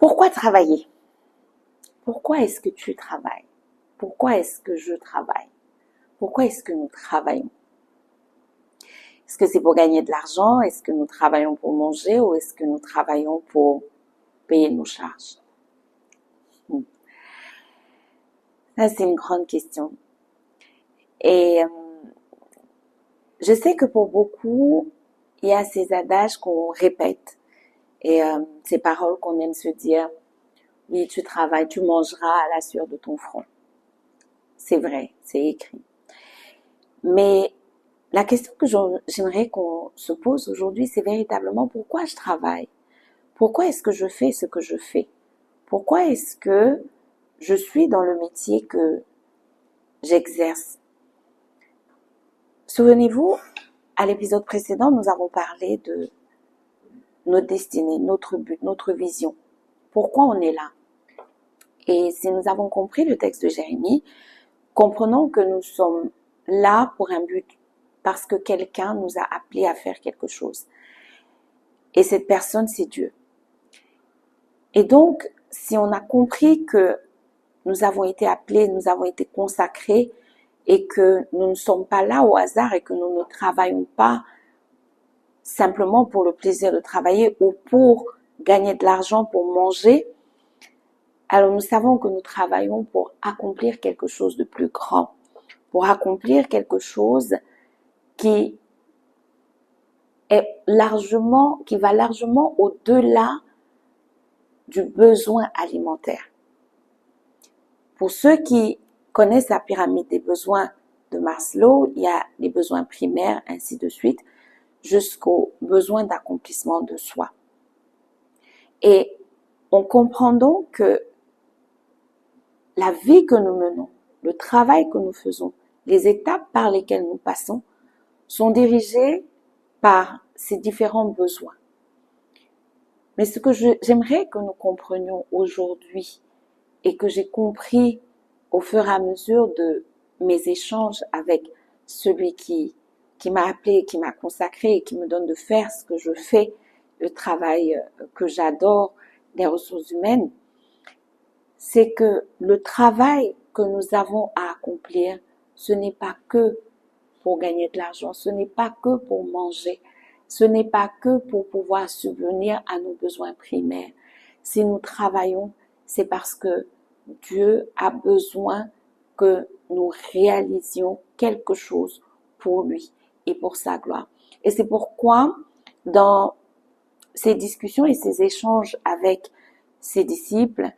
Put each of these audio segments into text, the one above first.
Pourquoi travailler? Pourquoi est-ce que tu travailles? Pourquoi est-ce que je travaille? Pourquoi est-ce que nous travaillons? Est-ce que c'est pour gagner de l'argent? Est-ce que nous travaillons pour manger ou est-ce que nous travaillons pour payer nos charges? Ça, c'est une grande question. Et je sais que pour beaucoup, il y a ces adages qu'on répète et ces paroles qu'on aime se dire. Oui, tu travailles, tu mangeras à la sueur de ton front. C'est vrai, c'est écrit. Mais la question que j'aimerais qu'on se pose aujourd'hui, c'est véritablement pourquoi je travaille? Pourquoi est-ce que je fais ce que je fais? Pourquoi est-ce que je suis dans le métier que j'exerce? Souvenez-vous, à l'épisode précédent, nous avons parlé de notre destinée, notre but, notre vision. Pourquoi on est là? Et si nous avons compris le texte de Jérémie, comprenons que nous sommes là pour un but, parce que quelqu'un nous a appelés à faire quelque chose. Et cette personne, c'est Dieu. Et donc, si on a compris que nous avons été appelés, nous avons été consacrés, et que nous ne sommes pas là au hasard et que nous ne travaillons pas simplement pour le plaisir de travailler ou pour gagner de l'argent, pour manger, alors nous savons que nous travaillons pour accomplir quelque chose de plus grand, pour accomplir quelque chose qui va largement au-delà du besoin alimentaire. Pour ceux qui connaissent la pyramide des besoins de Maslow, il y a les besoins primaires, ainsi de suite, jusqu'aux besoins d'accomplissement de soi. Et on comprend donc que la vie que nous menons, le travail que nous faisons, les étapes par lesquelles nous passons, sont dirigées par ces différents besoins. Mais ce que j'aimerais que nous comprenions aujourd'hui et que j'ai compris au fur et à mesure de mes échanges avec celui qui m'a appelé, qui m'a consacré et qui me donne de faire ce que je fais, le travail que j'adore, des ressources humaines, c'est que le travail que nous avons à accomplir, ce n'est pas que pour gagner de l'argent, ce n'est pas que pour manger, ce n'est pas que pour pouvoir subvenir à nos besoins primaires. Si nous travaillons, c'est parce que Dieu a besoin que nous réalisions quelque chose pour lui et pour sa gloire. Et c'est pourquoi, dans ces discussions et ces échanges avec ses disciples,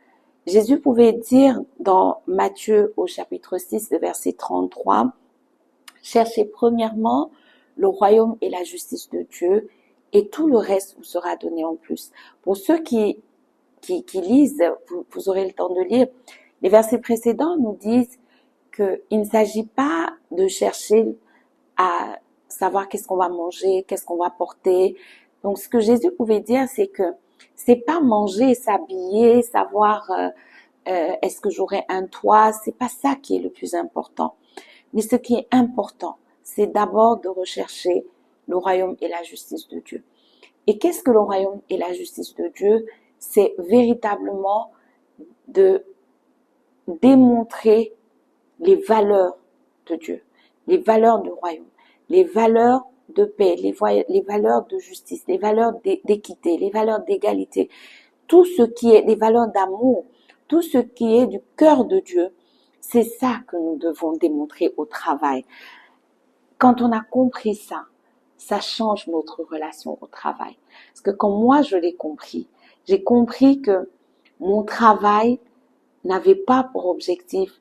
Jésus pouvait dire dans Matthieu au chapitre 6, le verset 33, « Cherchez premièrement le royaume et la justice de Dieu, et tout le reste vous sera donné en plus. » Pour ceux qui lisent, vous aurez le temps de lire, les versets précédents nous disent qu'il ne s'agit pas de chercher à savoir qu'est-ce qu'on va manger, qu'est-ce qu'on va porter. Donc, ce que Jésus pouvait dire, c'est que c'est pas manger, s'habiller, savoir est-ce que j'aurai un toit, c'est pas ça qui est le plus important. Mais ce qui est important, c'est d'abord de rechercher le royaume et la justice de Dieu. Et qu'est-ce que le royaume et la justice de Dieu? C'est véritablement de démontrer les valeurs de Dieu, les valeurs du royaume, les valeurs de paix, les valeurs de justice, les valeurs d'équité, les valeurs d'égalité, tout ce qui est les valeurs d'amour, tout ce qui est du cœur de Dieu, c'est ça que nous devons démontrer au travail. Quand on a compris ça, ça change notre relation au travail. Parce que quand moi je l'ai compris, j'ai compris que mon travail n'avait pas pour objectif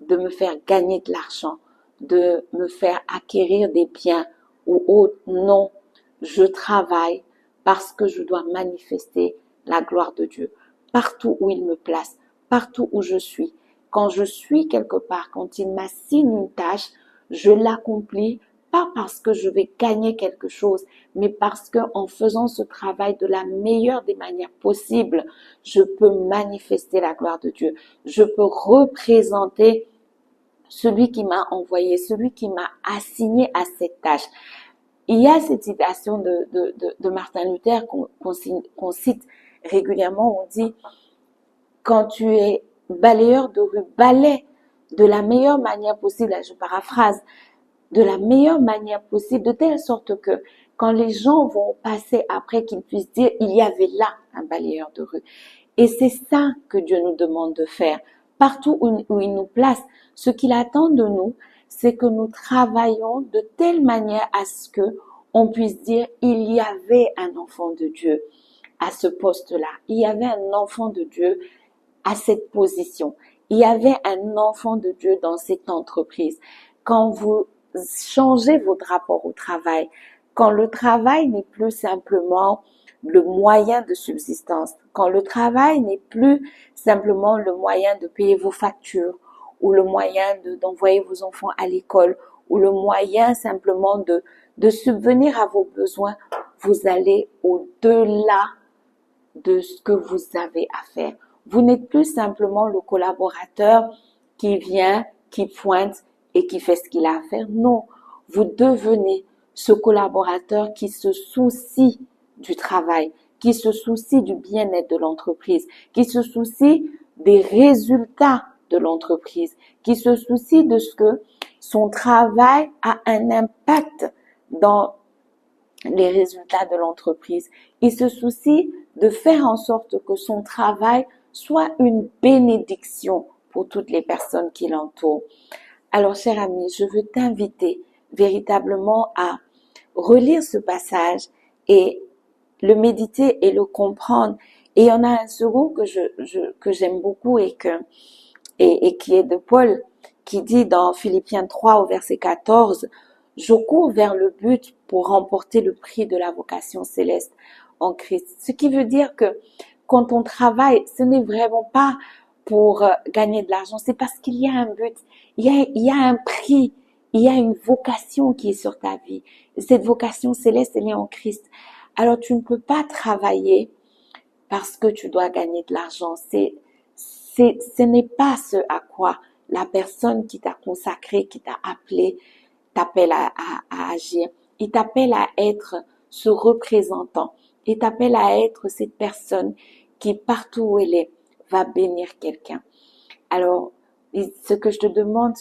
de me faire gagner de l'argent, de me faire acquérir des biens ou autre. Non, je travaille parce que je dois manifester la gloire de Dieu partout où il me place, partout où je suis. Quand je suis quelque part, quand il m'assigne une tâche, je l'accomplis pas parce que je vais gagner quelque chose, mais parce que en faisant ce travail de la meilleure des manières possibles, je peux manifester la gloire de Dieu. Je peux représenter celui qui m'a envoyé, celui qui m'a assigné à cette tâche. Il y a cette citation de Martin Luther qu'on cite régulièrement, on dit quand tu es balayeur de rue, balaie de la meilleure manière possible, là, je paraphrase, de la meilleure manière possible, de telle sorte que quand les gens vont passer après, qu'ils puissent dire, il y avait là un balayeur de rue. Et c'est ça que Dieu nous demande de faire. Partout où il nous place, ce qu'il attend de nous, c'est que nous travaillons de telle manière à ce que on puisse dire, il y avait un enfant de Dieu à ce poste-là. Il y avait un enfant de Dieu à cette position. Il y avait un enfant de Dieu dans cette entreprise. Quand vous changez votre rapport au travail, quand le travail n'est plus simplement le moyen de subsistance, quand le travail n'est plus simplement le moyen de payer vos factures ou le moyen d'envoyer vos enfants à l'école ou le moyen simplement de subvenir à vos besoins, vous allez au-delà de ce que vous avez à faire. Vous n'êtes plus simplement le collaborateur qui vient, qui pointe et qui fait ce qu'il a à faire. Non, vous devenez ce collaborateur qui se soucie du travail, qui se soucie du bien-être de l'entreprise, qui se soucie des résultats de l'entreprise, qui se soucie de ce que son travail a un impact dans les résultats de l'entreprise. Il se soucie de faire en sorte que son travail soit une bénédiction pour toutes les personnes qui l'entourent. Alors, cher ami, je veux t'inviter véritablement à relire ce passage et le méditer et le comprendre. Et il y en a un second que j'aime beaucoup et qui est de Paul, qui dit dans Philippiens 3 au verset 14, « Je cours vers le but pour remporter le prix de la vocation céleste en Christ. » Ce qui veut dire que quand on travaille, ce n'est vraiment pas pour gagner de l'argent, c'est parce qu'il y a un but, il y a un prix, il y a une vocation qui est sur ta vie. Cette vocation céleste, elle est en Christ. Alors tu ne peux pas travailler parce que tu dois gagner de l'argent. Ce n'est pas ce à quoi la personne qui t'a consacré, qui t'a appelé, t'appelle à agir. Il t'appelle à être ce représentant. Il t'appelle à être cette personne qui, partout où elle est, va bénir quelqu'un. Alors, ce que je te demande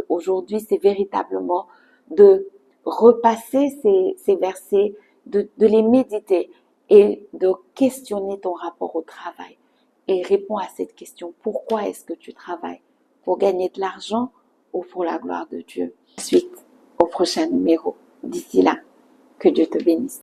aujourd'hui, c'est véritablement de repasser ces versets, de les méditer et de questionner ton rapport au travail. Et réponds à cette question. Pourquoi est-ce que tu travailles? Pour gagner de l'argent ou pour la gloire de Dieu? Ensuite, au prochain numéro. D'ici là, que Dieu te bénisse.